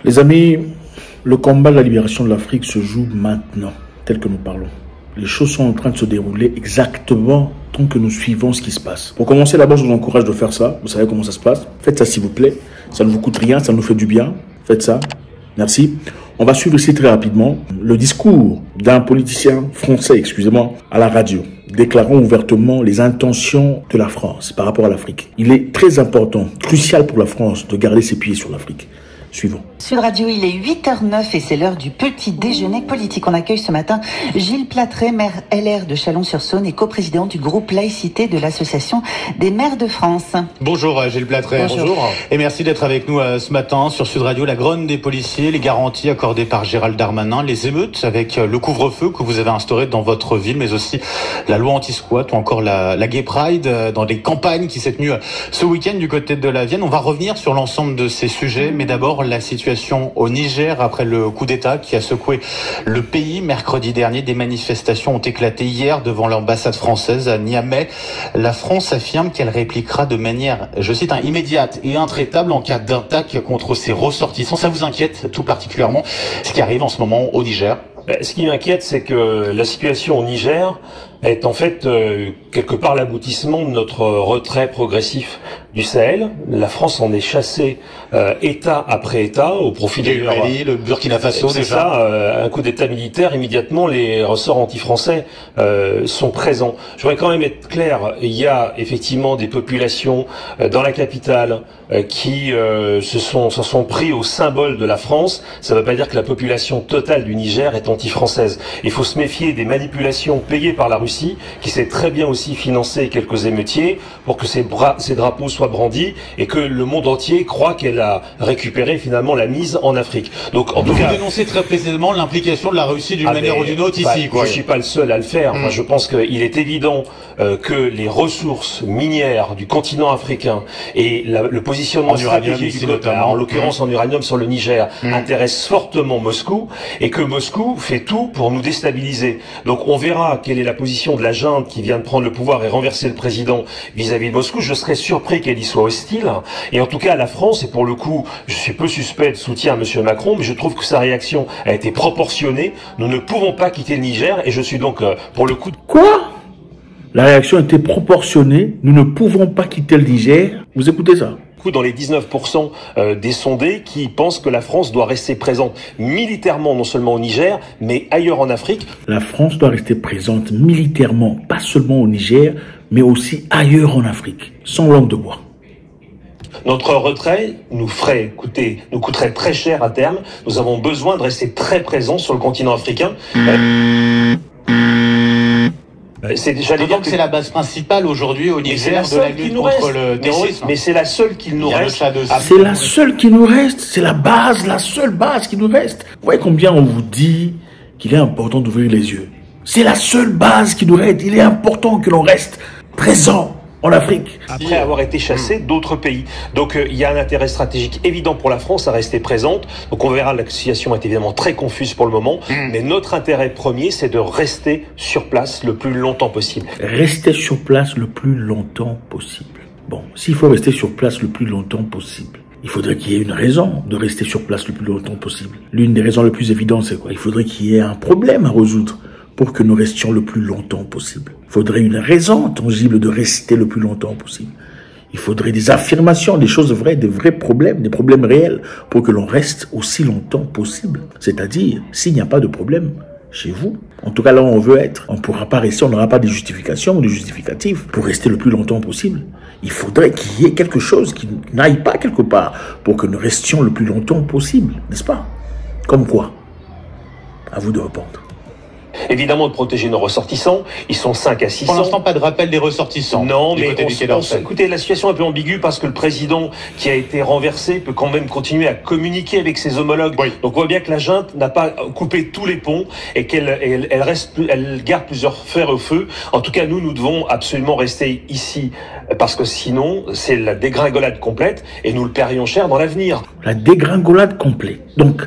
Les amis, le combat de la libération de l'Afrique se joue maintenant, tel que nous parlons. Les choses sont en train de se dérouler exactement tant que nous suivons ce qui se passe. Pour commencer, d'abord, je vous encourage de faire ça. Vous savez comment ça se passe. Faites ça s'il vous plaît. Ça ne vous coûte rien, ça nous fait du bien. Faites ça. Merci. On va suivre ici très rapidement le discours d'un politicien français, excusez-moi, à la radio, déclarant ouvertement les intentions de la France par rapport à l'Afrique. Il est très important, crucial pour la France de garder ses pieds sur l'Afrique. Suivons. Sud Radio, il est 8h09 et c'est l'heure du petit déjeuner politique. On accueille ce matin Gilles Plattret, maire LR de Chalon-sur-Saône et coprésident du groupe Laïcité de l'Association des maires de France. Bonjour Gilles Plattret. Bonjour. Et merci d'être avec nous ce matin sur Sud Radio. La grogne des policiers, les garanties accordées par Gérald Darmanin, les émeutes avec le couvre-feu que vous avez instauré dans votre ville, mais aussi la loi anti-squat ou encore la Gay Pride dans les campagnes qui s'est tenue ce week-end du côté de la Vienne. On va revenir sur l'ensemble de ces sujets, mais d'abord la situation au Niger après le coup d'État qui a secoué le pays mercredi dernier. Des manifestations ont éclaté hier devant l'ambassade française à Niamey. La France affirme qu'elle répliquera de manière, je cite, immédiate et intraitable en cas d'attaque contre ses ressortissants. Ça vous inquiète tout particulièrement ce qui arrive en ce moment au Niger? Ce qui m'inquiète, c'est que la situation au Niger est en fait quelque part l'aboutissement de notre retrait progressif du Sahel. La France en est chassée État après État au profit du Mali, le Burkina Faso. C'est ça, un coup d'État militaire, immédiatement les ressorts anti-français sont présents. Je voudrais quand même être clair, il y a effectivement des populations dans la capitale qui s'en sont pris au symbole de la France. Ça ne veut pas dire que la population totale du Niger est anti-française. Il faut se méfier des manipulations payées par la Russie, qui sait très bien aussi financer quelques émeutiers pour que ces drapeaux soient brandis et que le monde entier croit qu'elle a récupéré finalement la mise en Afrique. Donc en tout cas, vous dénoncez très précisément l'implication de la Russie d'une manière ou d'une autre ici. Je suis pas le seul à le faire. Moi, je pense qu'il est évident que les ressources minières du continent africain et le positionnement stratégique, en l'occurrence en uranium sur le Niger, intéresse fortement Moscou et que Moscou fait tout pour nous déstabiliser. Donc on verra quelle est la position de la junte qui vient de prendre le pouvoir et renverser le président vis-à-vis de Moscou. Je serais surpris qu'elle y soit hostile. Et en tout cas, la France, et pour le coup, je suis peu suspect de soutien à M. Macron, mais je trouve que sa réaction a été proportionnée. Nous ne pouvons pas quitter le Niger et je suis donc, pour le coup... Quoi? La réaction était proportionnée. Nous ne pouvons pas quitter le Niger. Vous écoutez ça? Dans les 19% des sondés qui pensent que la France doit rester présente militairement, non seulement au Niger, mais ailleurs en Afrique. La France doit rester présente militairement, pas seulement au Niger, mais aussi ailleurs en Afrique, sans langue de bois. Notre retrait nous coûterait très cher à terme. Nous avons besoin de rester très présents sur le continent africain. J'allais dire que c'est la base principale aujourd'hui au Niger de la lutte contre le terrorisme. Mais c'est la seule qu'il nous reste. C'est la seule qui nous reste. C'est la base, la seule base qui nous reste. Vous voyez combien on vous dit qu'il est important d'ouvrir les yeux. C'est la seule base qui nous reste. Il est important que l'on reste présent en Afrique. Après avoir été chassé d'autres pays. Donc il y a un intérêt stratégique évident pour la France à rester présente. Donc on verra, la situation est évidemment très confuse pour le moment. Mais notre intérêt premier, c'est de rester sur place le plus longtemps possible. Rester sur place le plus longtemps possible. Bon, s'il faut rester sur place le plus longtemps possible, il faudrait qu'il y ait une raison de rester sur place le plus longtemps possible. L'une des raisons les plus évidentes, c'est quoi? Il faudrait qu'il y ait un problème à résoudre pour que nous restions le plus longtemps possible. Il faudrait une raison tangible de rester le plus longtemps possible. Il faudrait des affirmations, des choses vraies, des vrais problèmes, des problèmes réels pour que l'on reste aussi longtemps possible. C'est-à-dire, s'il n'y a pas de problème chez vous, en tout cas là où on veut être, on ne pourra pas rester, on n'aura pas de justification ou de justificatif pour rester le plus longtemps possible. Il faudrait qu'il y ait quelque chose qui n'aille pas quelque part pour que nous restions le plus longtemps possible, n'est-ce pas? Comme quoi? À vous de répondre. Évidemment, de protéger nos ressortissants. Ils sont 5 à 600. Pour l'instant, pas de rappel des ressortissants. Non, mais écoutez, la situation est un peu ambiguë parce que le président qui a été renversé peut quand même continuer à communiquer avec ses homologues. Oui. Donc on voit bien que la junte n'a pas coupé tous les ponts et qu'elle garde plusieurs fers au feu. En tout cas, nous devons absolument rester ici parce que sinon, c'est la dégringolade complète et nous le paierions cher dans l'avenir. La dégringolade complète. Donc,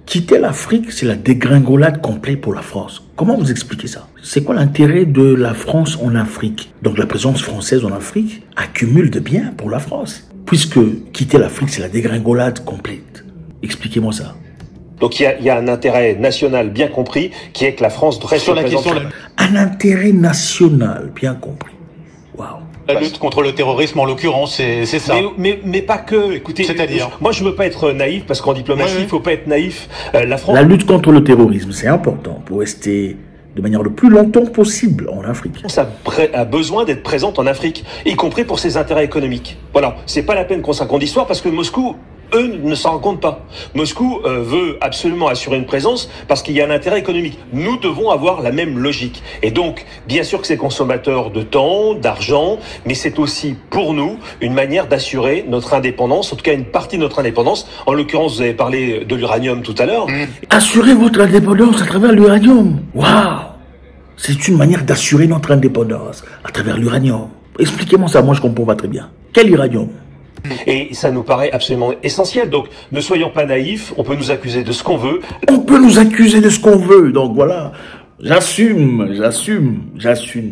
quitter l'Afrique, c'est la dégringolade complète pour la France. Comment vous expliquez ça? C'est quoi l'intérêt de la France en Afrique? Donc la présence française en Afrique accumule de biens pour la France. Puisque quitter l'Afrique, c'est la dégringolade complète. Expliquez-moi ça. Donc il y a un intérêt national bien compris qui est que la France reste sur la question Un intérêt national bien compris. Waouh. La lutte contre le terrorisme, en l'occurrence, c'est ça. Mais pas que. Écoutez, c'est-à-dire, moi je veux pas être naïf parce qu'en diplomatie, il faut pas être naïf. La lutte contre le terrorisme, c'est important pour rester de manière le plus longtemps possible en Afrique. Ça a besoin d'être présente en Afrique, y compris pour ses intérêts économiques. Voilà, c'est pas la peine qu'on se raconte d'histoire parce que Moscou, eux, ne s'en rendent compte pas. Moscou veut absolument assurer une présence parce qu'il y a un intérêt économique. Nous devons avoir la même logique. Et donc, bien sûr que c'est consommateur de temps, d'argent, mais c'est aussi pour nous une manière d'assurer notre indépendance, en tout cas une partie de notre indépendance. En l'occurrence, vous avez parlé de l'uranium tout à l'heure. Assurer votre indépendance à travers l'uranium. Waouh! C'est une manière d'assurer notre indépendance à travers l'uranium. Expliquez-moi ça, moi je comprends pas très bien. Quel uranium? Et ça nous paraît absolument essentiel. Donc, ne soyons pas naïfs, on peut nous accuser de ce qu'on veut. On peut nous accuser de ce qu'on veut, donc voilà. J'assume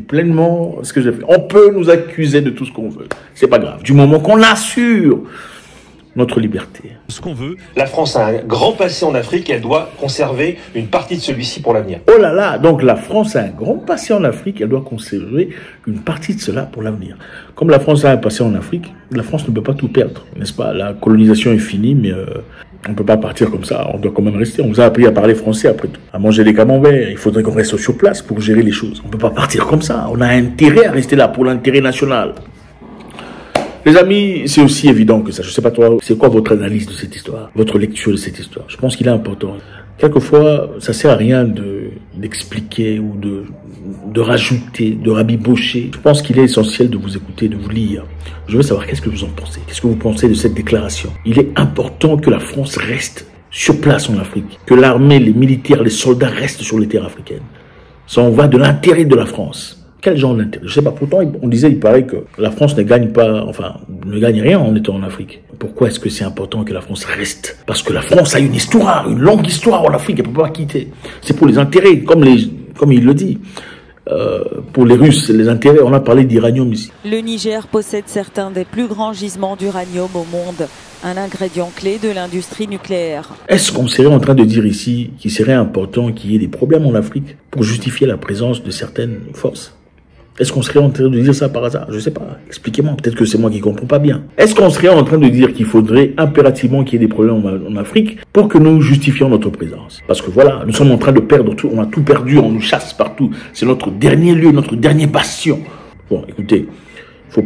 pleinement ce que j'ai fait. On peut nous accuser de tout ce qu'on veut. C'est pas grave. Du moment qu'on assure notre liberté. Ce qu'on veut. La France a un grand passé en Afrique, elle doit conserver une partie de celui-ci pour l'avenir. Oh là là, donc la France a un grand passé en Afrique, elle doit conserver une partie de cela pour l'avenir. Comme la France a un passé en Afrique, la France ne peut pas tout perdre, n'est-ce pas? La colonisation est finie, mais on ne peut pas partir comme ça, on doit quand même rester. On nous a appris à parler français après tout, à manger des camemberts, il faudrait qu'on reste sur place pour gérer les choses. On ne peut pas partir comme ça, on a intérêt à rester là pour l'intérêt national. Les amis, c'est aussi évident que ça. Je sais pas toi, c'est quoi votre analyse de cette histoire, votre lecture de cette histoire? Je pense qu'il est important. Quelquefois, ça sert à rien d'expliquer ou de rajouter, de rabibocher. Je pense qu'il est essentiel de vous écouter, de vous lire. Je veux savoir qu'est-ce que vous en pensez. Qu'est-ce que vous pensez de cette déclaration? Il est important que la France reste sur place en Afrique, que l'armée, les militaires, les soldats restent sur les terres africaines. Ça en va de l'intérêt de la France. Quel genre d'intérêt? Je sais pas, pourtant on disait, il paraît que la France ne gagne rien en étant en Afrique. Pourquoi est-ce que c'est important que la France reste? Parce que la France a une histoire, une longue histoire en Afrique, elle ne peut pas quitter. C'est pour les intérêts, comme il le dit. Pour les Russes, les intérêts, on a parlé d'uranium ici. Le Niger possède certains des plus grands gisements d'uranium au monde, un ingrédient clé de l'industrie nucléaire. Est-ce qu'on serait en train de dire ici qu'il serait important qu'il y ait des problèmes en Afrique pour justifier la présence de certaines forces? Est-ce qu'on serait en train de dire ça par hasard? Je sais pas. Expliquez-moi. Peut-être que c'est moi qui comprends pas bien. Est-ce qu'on serait en train de dire qu'il faudrait impérativement qu'il y ait des problèmes en Afrique pour que nous justifions notre présence? Parce que voilà, nous sommes en train de perdre tout. On a tout perdu. On nous chasse partout. C'est notre dernier lieu, notre dernier bastion. Bon, écoutez, il faut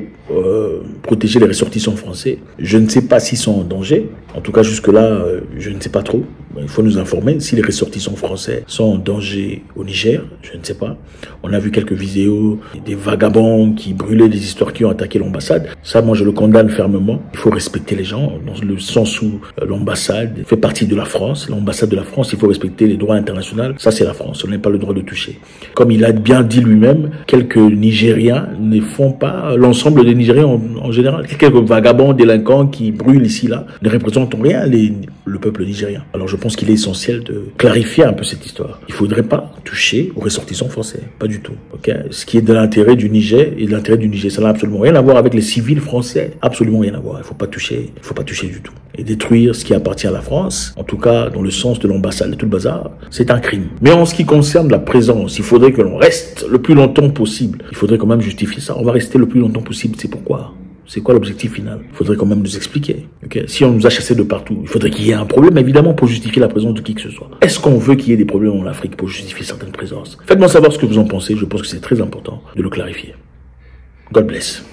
protéger les ressortissants français. Je ne sais pas s'ils sont en danger. En tout cas, jusque-là, je ne sais pas trop. Il faut nous informer si les ressortissants français sont en danger au Niger. Je ne sais pas. On a vu quelques vidéos des vagabonds qui brûlaient des histoires qui ont attaqué l'ambassade. Ça, moi, je le condamne fermement. Il faut respecter les gens dans le sens où l'ambassade fait partie de la France. L'ambassade de la France, il faut respecter les droits internationaux. Ça, c'est la France. On n'a pas le droit de toucher. Comme il a bien dit lui-même, quelques Nigériens ne font pas l'ensemble des Nigériens en général. Quelques vagabonds, délinquants qui brûlent ici, là, ne représentent rien le peuple nigérien. Alors je pense qu'il est essentiel de clarifier un peu cette histoire. Il ne faudrait pas toucher aux ressortissants français. Pas du tout. Okay? Ce qui est de l'intérêt du Niger et de l'intérêt du Niger, ça n'a absolument rien à voir avec les civils français. Absolument rien à voir. Il ne faut pas toucher du tout. Et détruire ce qui appartient à la France, en tout cas dans le sens de l'ambassade, de tout le bazar, c'est un crime. Mais en ce qui concerne la présence, il faudrait que l'on reste le plus longtemps possible. Il faudrait quand même justifier ça. On va rester le plus longtemps possible. C'est pourquoi? C'est quoi l'objectif final? Il faudrait quand même nous expliquer. Okay? Si on nous a chassés de partout, il faudrait qu'il y ait un problème, évidemment, pour justifier la présence de qui que ce soit. Est-ce qu'on veut qu'il y ait des problèmes en Afrique pour justifier certaines présences? Faites-moi savoir ce que vous en pensez. Je pense que c'est très important de le clarifier. God bless.